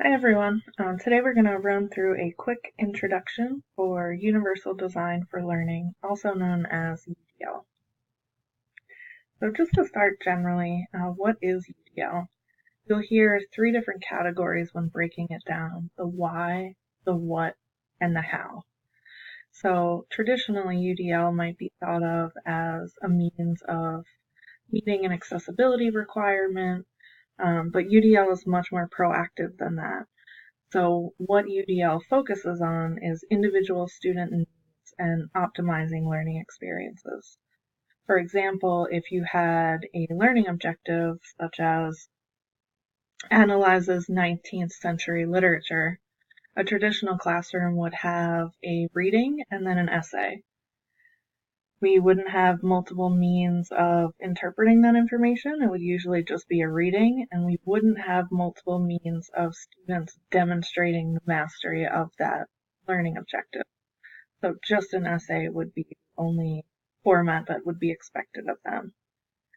Hi everyone. Today we're going to run through a quick introduction for Universal Design for Learning, also known as UDL. So just to start generally, what is UDL? You'll hear three different categories when breaking it down: the why, the what, and the how. So traditionally UDL might be thought of as a means of meeting an accessibility requirement, but UDL is much more proactive than that. So what UDL focuses on is individual student needs and optimizing learning experiences. For example, if you had a learning objective such as analyzes 19th century literature, a traditional classroom would have a reading and then an essay. We wouldn't have multiple means of interpreting that information. It would usually just be a reading, and we wouldn't have multiple means of students demonstrating the mastery of that learning objective. So just an essay would be the only format that would be expected of them.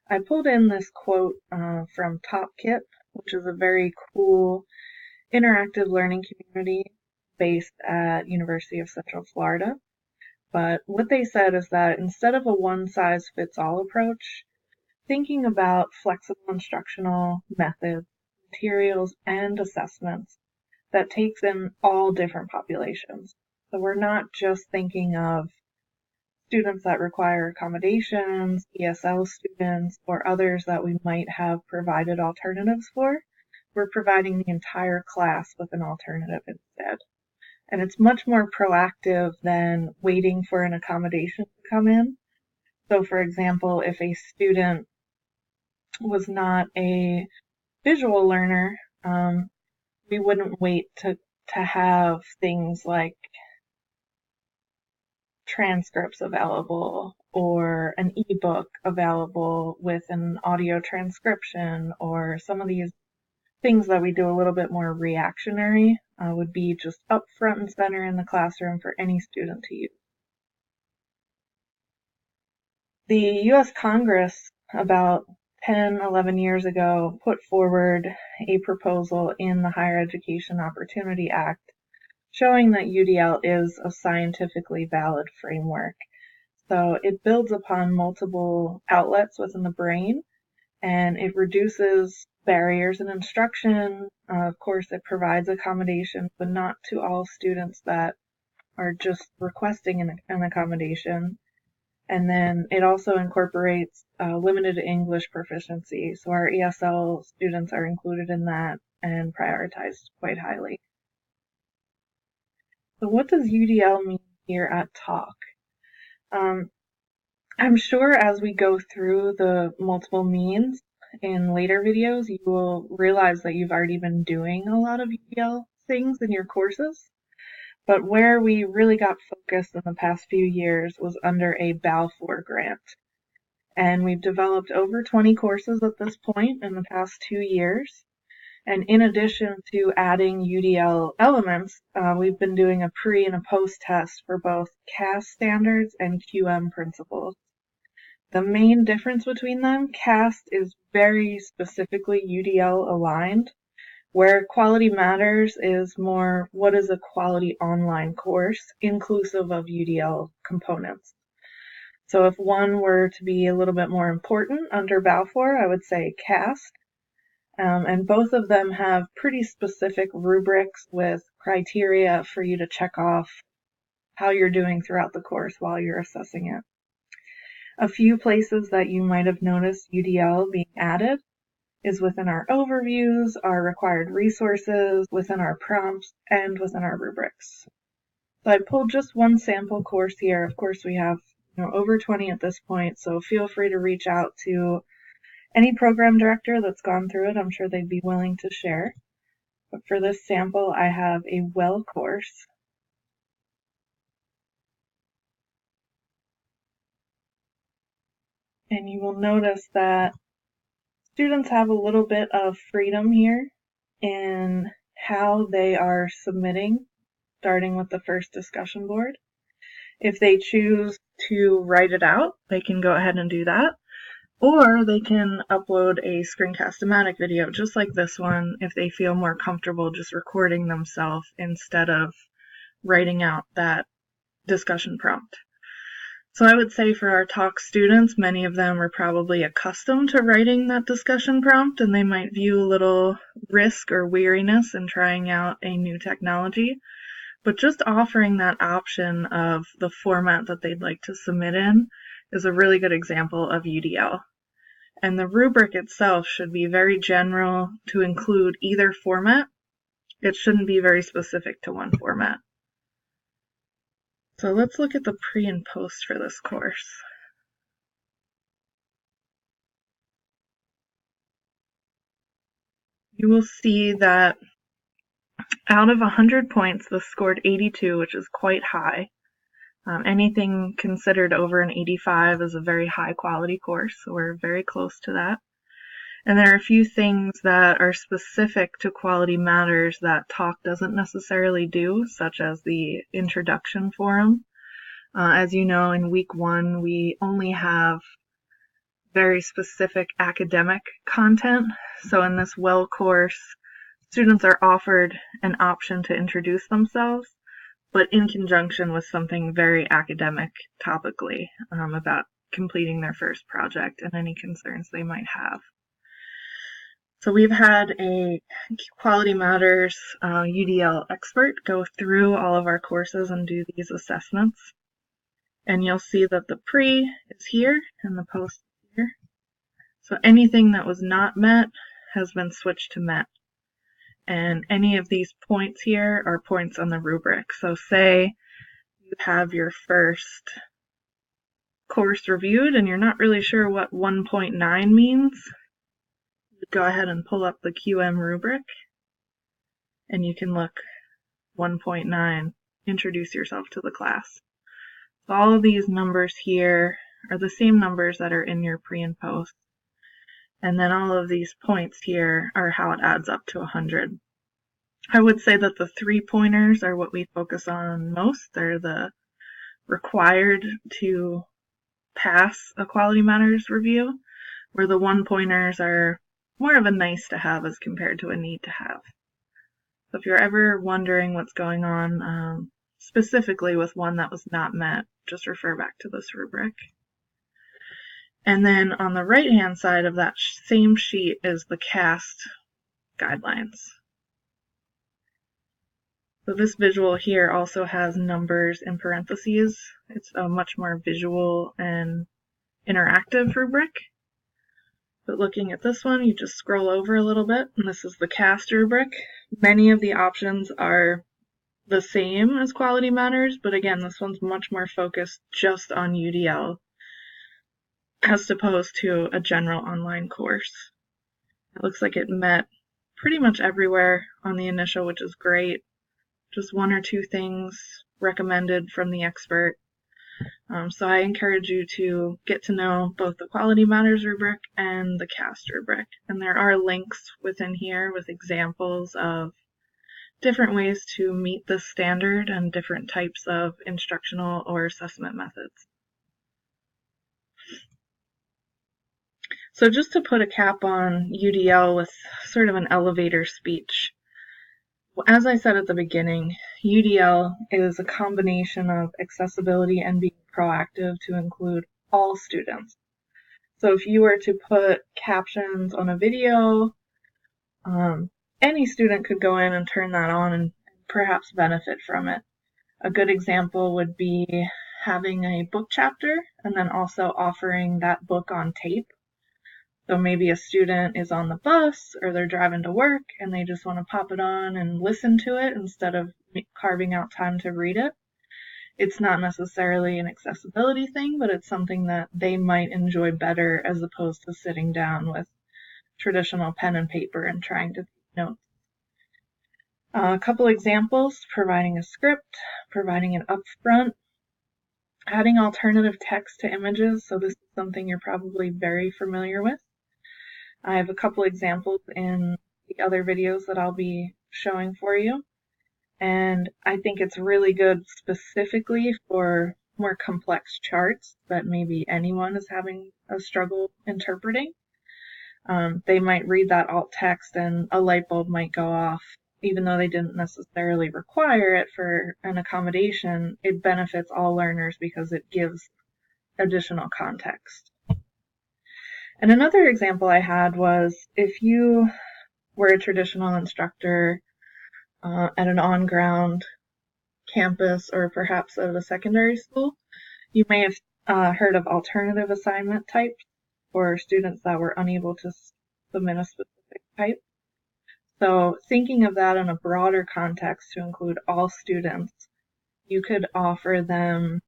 I pulled in this quote from TopKit, which is a very cool interactive learning community based at University of Central Florida. But what they said is that instead of a one-size-fits-all approach, thinking about flexible instructional methods, materials, and assessments that takes in all different populations. So we're not just thinking of students that require accommodations, ESL students, or others that we might have provided alternatives for. We're providing the entire class with an alternative instead. And it's much more proactive than waiting for an accommodation to come in. So for example, if a student was not a visual learner, we wouldn't wait to have things like transcripts available or an ebook available with an audio transcription, or some of these things that we do a little bit more reactionary would be just up front and center in the classroom for any student to use. The U.S. Congress about 10, 11 years ago put forward a proposal in the Higher Education Opportunity Act showing that UDL is a scientifically valid framework. So it builds upon multiple outlets within the brain, and it reduces barriers in instruction. Of course, it provides accommodations, but not to all students that are just requesting an accommodation. And then it also incorporates limited English proficiency. So our ESL students are included in that and prioritized quite highly. So what does UDL mean here at Talk? I'm sure as we go through the multiple means in later videos, you will realize that you've already been doing a lot of UDL things in your courses. But where we really got focused in the past few years was under a Balfour grant. And we've developed over 20 courses at this point in the past 2 years. And in addition to adding UDL elements, we've been doing a pre and a post test for both CAS standards and QM principles. The main difference between them: CAS is very specifically UDL aligned, where Quality Matters is more what is a quality online course inclusive of UDL components. So if one were to be a little bit more important under Balfour, I would say CAS. And both of them have pretty specific rubrics with criteria for you to check off how you're doing throughout the course while you're assessing it. A few places that you might have noticed UDL being added is within our overviews, our required resources, within our prompts, and within our rubrics. So I pulled just one sample course here. Of course, we have over 20 at this point, so feel free to reach out to any program director that's gone through it. I'm sure they'd be willing to share. But for this sample, I have a well course. And you will notice that students have a little bit of freedom here in how they are submitting, starting with the first discussion board. If they choose to write it out, they can go ahead and do that. Or they can upload a screencast-o-matic video just like this one if they feel more comfortable just recording themselves instead of writing out that discussion prompt. So I would say for our talk students, many of them are probably accustomed to writing that discussion prompt, and they might view a little risk or weariness in trying out a new technology. But just offering that option of the format that they'd like to submit in is a really good example of UDL. And the rubric itself should be very general to include either format. It shouldn't be very specific to one format. So let's look at the pre and post for this course. You will see that out of 100 points, this scored 82, which is quite high. Anything considered over an 85 is a very high quality course, so we're very close to that. And there are a few things that are specific to Quality Matters that talk doesn't necessarily do, such as the introduction forum. As you know, in week 1, we only have very specific academic content. So in this WELL course, students are offered an option to introduce themselves, but in conjunction with something very academic topically about completing their first project and any concerns they might have. So we've had a Quality Matters UDL expert go through all of our courses and do these assessments. And you'll see that the pre is here and the post is here. So anything that was not met has been switched to met. And any of these points here are points on the rubric. So say you have your first course reviewed and you're not really sure what 1.9 means. Go ahead and pull up the QM rubric and you can look 1.9, introduce yourself to the class. So all of these numbers here are the same numbers that are in your pre and post. And then all of these points here are how it adds up to 100. I would say that the 3-pointers are what we focus on most. They're the required to pass a Quality Matters review, where the 1-pointers are more of a nice to have as compared to a need to have. So if you're ever wondering what's going on specifically with one that was not met, just refer back to this rubric. And then on the right-hand side of that same sheet is the CAST guidelines. So this visual here also has numbers in parentheses. It's a much more visual and interactive rubric. But looking at this one, you just scroll over a little bit, and this is the CAST rubric. Many of the options are the same as Quality Matters, but again, this one's much more focused just on UDL as opposed to a general online course. It looks like it met pretty much everywhere on the initial, which is great. Just 1 or 2 things recommended from the expert. So I encourage you to get to know both the Quality Matters rubric and the CAST rubric. And there are links within here with examples of different ways to meet this standard and different types of instructional or assessment methods. So just to put a cap on UDL with sort of an elevator speech, as I said at the beginning, UDL is a combination of accessibility and being proactive to include all students. So if you were to put captions on a video, any student could go in and turn that on and perhaps benefit from it. A good example would be having a book chapter and then also offering that book on tape. So maybe a student is on the bus or they're driving to work and they just want to pop it on and listen to it instead of carving out time to read it. It's not necessarily an accessibility thing, but it's something that they might enjoy better as opposed to sitting down with traditional pen and paper and trying to take notes. A couple examples: providing a script, providing an upfront, adding alternative text to images. So this is something you're probably very familiar with. I have a couple examples in the other videos that I'll be showing for you. And I think it's really good specifically for more complex charts that maybe anyone is having a struggle interpreting. They might read that alt text and a light bulb might go off. Even though they didn't necessarily require it for an accommodation, it benefits all learners because it gives additional context. And another example I had was if you were a traditional instructor at an on-ground campus or perhaps at a secondary school, you may have heard of alternative assignment types for students that were unable to submit a specific type. So thinking of that in a broader context to include all students, you could offer them,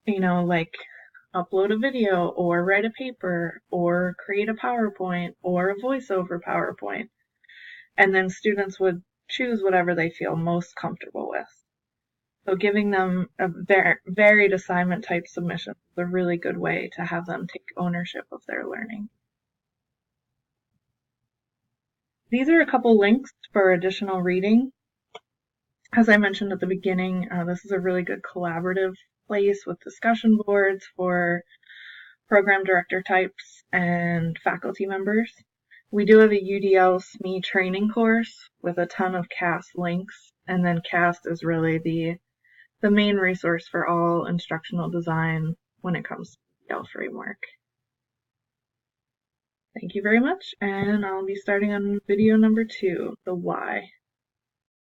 like upload a video or write a paper or create a PowerPoint or a voiceover PowerPoint. And then students would choose whatever they feel most comfortable with. So giving them a varied assignment type submission is a really good way to have them take ownership of their learning. These are a couple links for additional reading. As I mentioned at the beginning, this is a really good collaborative place with discussion boards for program director types and faculty members. We do have a UDL SME training course with a ton of CAST links, and then CAST is really the main resource for all instructional design when it comes to the UDL framework. Thank you very much, and I'll be starting on video number 2, the why.